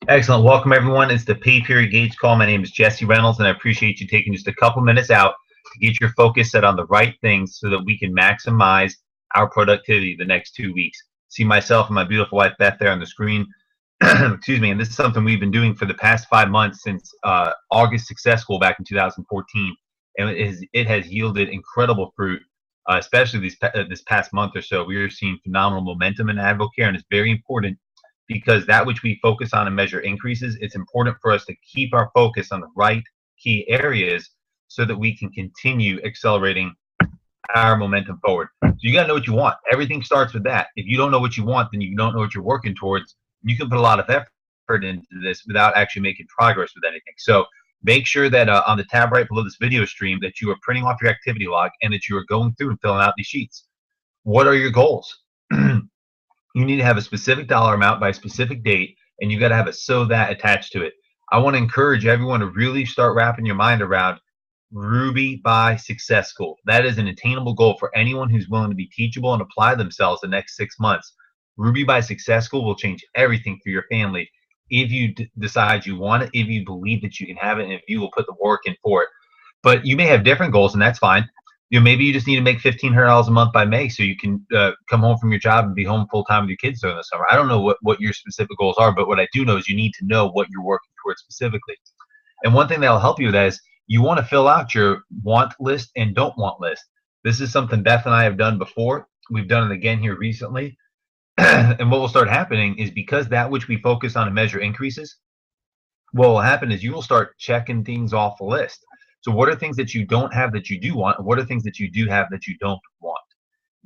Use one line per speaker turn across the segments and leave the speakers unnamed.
Excellent. Welcome, everyone. It's the Pay Period Gauge call. My name is Jesse Reynolds, and I appreciate you taking just a couple minutes out to get your focus set on the right things so that we can maximize our productivity the next 2 weeks. See myself and my beautiful wife, Beth, there on the screen. Excuse me. And this is something we've been doing for the past 5 months since August Success School back in 2014. And it has yielded incredible fruit, especially this past month or so. We are seeing phenomenal momentum in AdvoCare, and it's very important because that which we focus on and measure increases. It's important for us to keep our focus on the right key areas so that we can continue accelerating our momentum forward. So you got to know what you want. Everything starts with that. If you don't know what you want, then you don't know what you're working towards. You can put a lot of effort into this without actually making progress with anything. So make sure that on the tab right below this video stream that you are printing off your activity log and that you are going through and filling out these sheets. What are your goals? You need to have a specific dollar amount by a specific date, and you got to have a "so that" attached to it. I want to encourage everyone to really start wrapping your mind around Ruby by Success School. That is an attainable goal for anyone who's willing to be teachable and apply themselves the next 6 months. Ruby by Success School will change everything for your family if you decide you want it, if you believe that you can have it, and if you will put the work in for it. But you may have different goals, and that's fine. Maybe you just need to make $1,500 a month by May so you can come home from your job and be home full time with your kids during the summer. I don't know what your specific goals are, but what I do know is you need to know what you're working towards specifically. And one thing that will help you with that is you want to fill out your want list and don't want list. This is something Beth and I have done before. We've done it again here recently. And what will start happening is because that which we focus on and measure increases, what will happen is you will start checking things off the list. So what are things that you don't have that you do want? And what are things that you do have that you don't want?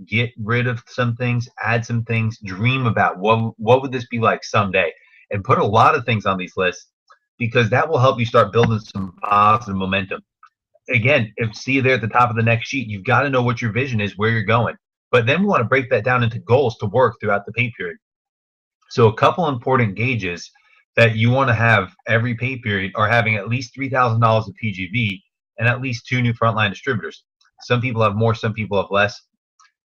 Get rid of some things, add some things, dream about what would this be like someday, and put a lot of things on these lists because that will help you start building some positive momentum. Again, see you there at the top of the next sheet. You've got to know what your vision is, where you're going. But then we want to break that down into goals to work throughout the pay period. So a couple important gauges that you want to have every pay period are having at least $3,000 of PGV and at least 2 new frontline distributors. Some people have more, some people have less.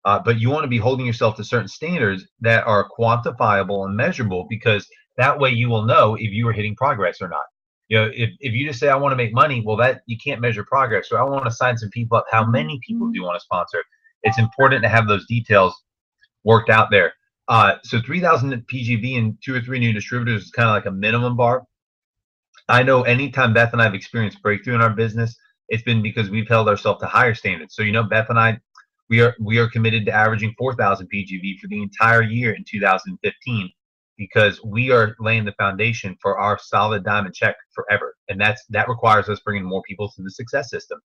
But you want to be holding yourself to certain standards that are quantifiable and measurable because that way you will know if you are hitting progress or not. If you just say, I want to make money, well, that you can't measure progress. So I want to sign some people up. How many people do you want to sponsor? It's important to have those details worked out there. So 3,000 PGV and 2 or 3 new distributors is kind of like a minimum bar. I know anytime Beth and I have experienced breakthrough in our business, it's been because we've held ourselves to higher standards. So Beth and I, we are committed to averaging 4,000 PGV for the entire year in 2015 because we are laying the foundation for our solid diamond check forever, and that requires us bringing more people to the success system.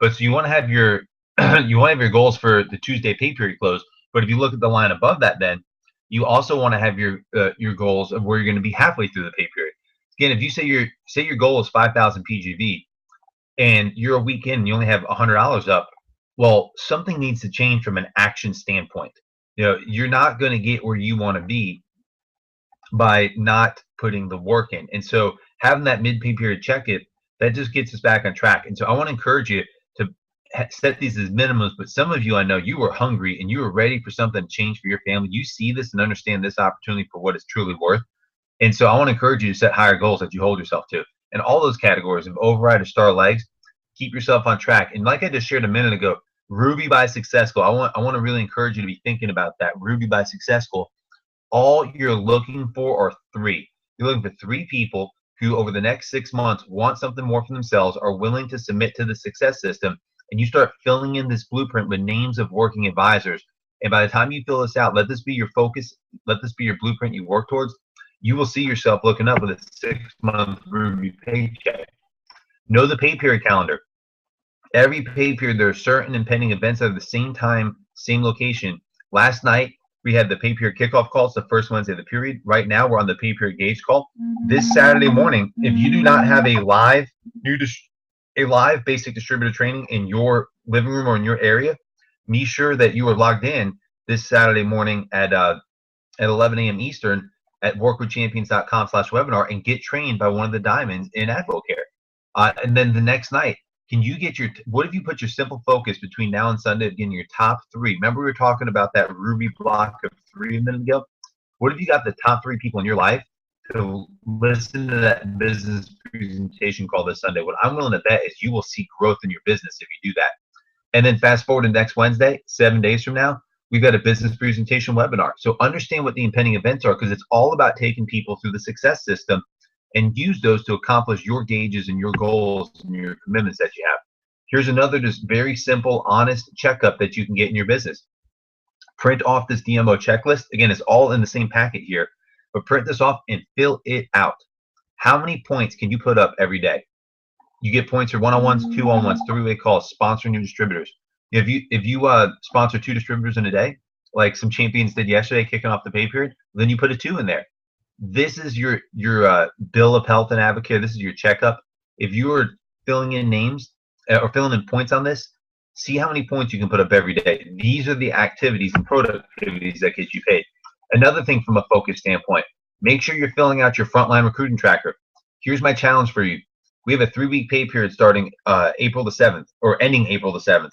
But so you want to have your goals for the Tuesday pay period close. But if you look at the line above that, then you also want to have your goals of where you're going to be halfway through the pay period. Again, if you say your goal is 5,000 PGV and you're a week in and you only have $100 up, well, something needs to change from an action standpoint. You're not going to get where you want to be by not putting the work in. And so having that mid-pay period check-it, that just gets us back on track. And so I want to encourage you to set these as minimums, but some of you, I know you are hungry and you are ready for something to change for your family. You see this and understand this opportunity for what it's truly worth. And so I want to encourage you to set higher goals that you hold yourself to. And all those categories of override or star legs, keep yourself on track. And like I just shared a minute ago, Ruby by Success School, I want to really encourage you to be thinking about that. Ruby by Success School, all you're looking for are 3. You're looking for 3 people who over the next 6 months want something more for themselves, are willing to submit to the success system, and you start filling in this blueprint with names of working advisors. And by the time you fill this out, let this be your focus, let this be your blueprint you work towards. You will see yourself looking up with a 6-month Ruby paycheck. Know the pay period calendar. Every pay period, there are certain impending events at the same time, same location. Last night, we had the pay period kickoff call. It's the first Wednesday of the period. Right now, we're on the pay period gauge call. This Saturday morning, if you do not have a live basic distributor training in your living room or in your area, be sure that you are logged in this Saturday morning at 11 a.m. Eastern at workwithchampions.com/webinar and get trained by one of the diamonds in AdvoCare. And then the next night, can you get what if you put your simple focus between now and Sunday of getting your top 3? Remember we were talking about that Ruby block of 3 a minute ago? What if you got the top 3 people in your life to listen to that business presentation call this Sunday. What I'm willing to bet is you will see growth in your business if you do that. And then fast forward to next Wednesday, 7 days from now, we've got a business presentation webinar. So understand what the impending events are, because it's all about taking people through the success system and use those to accomplish your gauges and your goals and your commitments that you have. Here's another just very simple, honest checkup that you can get in your business. Print off this DMO checklist. Again, it's all in the same packet here, but print this off and fill it out. How many points can you put up every day? You get points for one-on-ones, two-on-ones, three-way calls, sponsoring new distributors. If you sponsor 2 distributors in a day, like some champions did yesterday, kicking off the pay period, then you put a 2 in there. This is your bill of health and advocate. This is your checkup. If you are filling in names or filling in points on this, see how many points you can put up every day. These are the activities and productivities that get you paid. Another thing from a focus standpoint, make sure you're filling out your frontline recruiting tracker. Here's my challenge for you. We have a 3-week pay period starting April the 7th or ending April the 7th.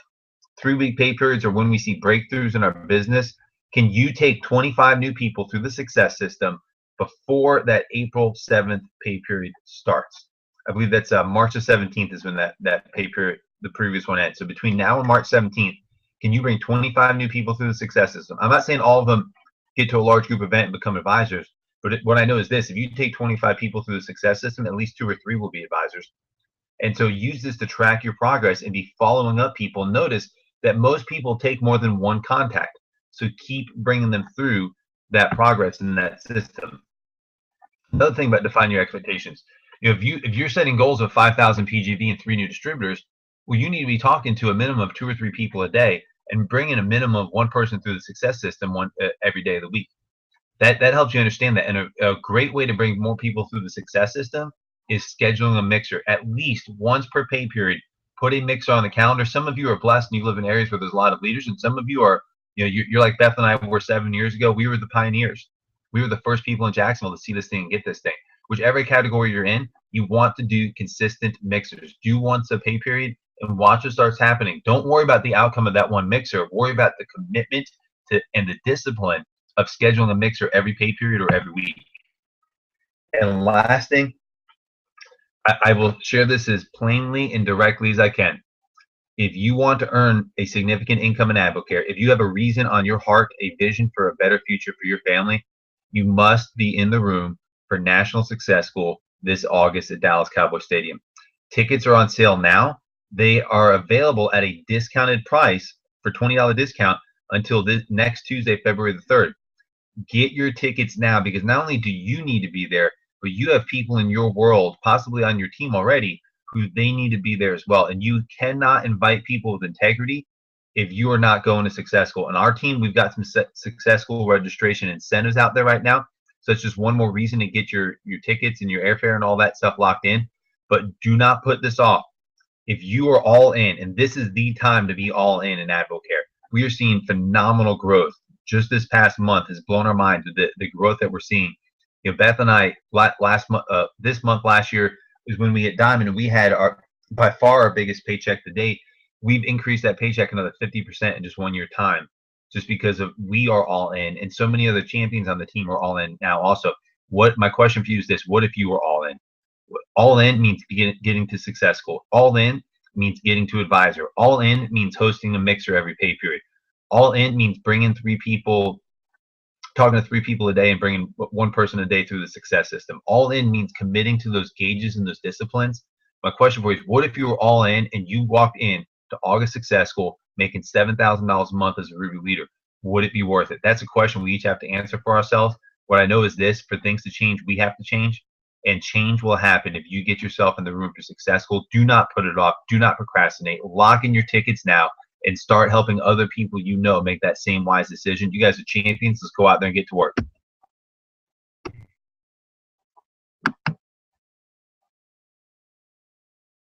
3-week pay periods are when we see breakthroughs in our business. Can you take 25 new people through the success system before that April 7th pay period starts? I believe that's March the 17th is when that pay period, the previous one ends. So between now and March 17th, can you bring 25 new people through the success system? I'm not saying all of them get to a large group event and become advisors, but what I know is this: if you take 25 people through the success system, at least 2 or 3 will be advisors. And so use this to track your progress and be following up people. Notice that most people take more than 1 contact. So keep bringing them through that progress in that system. Another thing about defining your expectations. If you're setting goals of 5,000 PGV and 3 new distributors, well, you need to be talking to a minimum of 2 or 3 people a day and bringing a minimum of 1 person through the success system every day of the week. That helps you understand that. And a great way to bring more people through the success system is scheduling a mixer at least once per pay period. Put a mixer on the calendar. Some of you are blessed and you live in areas where there's a lot of leaders, and some of you are, you're like Beth and I were 7 years ago. We were the pioneers. We were the first people in Jacksonville to see this thing and get this thing. Whichever category you're in, you want to do consistent mixers. Do once a pay period and watch what starts happening. Don't worry about the outcome of that one mixer. Worry about the commitment to and the discipline of scheduling a mixer every pay period or every week. And last thing, I will share this as plainly and directly as I can. If you want to earn a significant income in AdvoCare, if you have a reason on your heart, a vision for a better future for your family, you must be in the room for National Success School this August at Dallas Cowboy Stadium. Tickets are on sale now. They are available at a discounted price for $20 discount until this next Tuesday, February the 3rd. Get your tickets now, because not only do you need to be there, but you have people in your world, possibly on your team already, who they need to be there as well. And you cannot invite people with integrity if you are not going to Success School. And our team, we've got some Success School registration incentives out there right now. So it's just one more reason to get your tickets and your airfare and all that stuff locked in. But do not put this off. If you are all in, and this is the time to be all in AdvoCare, we are seeing phenomenal growth. Just this past month has blown our minds with the growth that we're seeing. Beth and I this month last year is when we hit Diamond, and we had by far our biggest paycheck to date. We've increased that paycheck another 50% in just 1 year time, just because of we are all in, and so many other champions on the team are all in now also. My question for you is this: what if you were all in? All in means getting to Success School. All in means getting to advisor. All in means hosting a mixer every pay period. All in means bringing 3 people, talking to 3 people a day and bringing 1 person a day through the success system. All in means committing to those gauges and those disciplines. My question for you is, what if you were all in and you walked in to August Success School making $7,000 a month as a Ruby leader? Would it be worth it? That's a question we each have to answer for ourselves. What I know is this: for things to change, we have to change, and change will happen if you get yourself in the room for Success School. Do not put it off. Do not procrastinate. Lock in your tickets now and start helping other people make that same wise decision. You guys are champions. Let's go out there and get to work.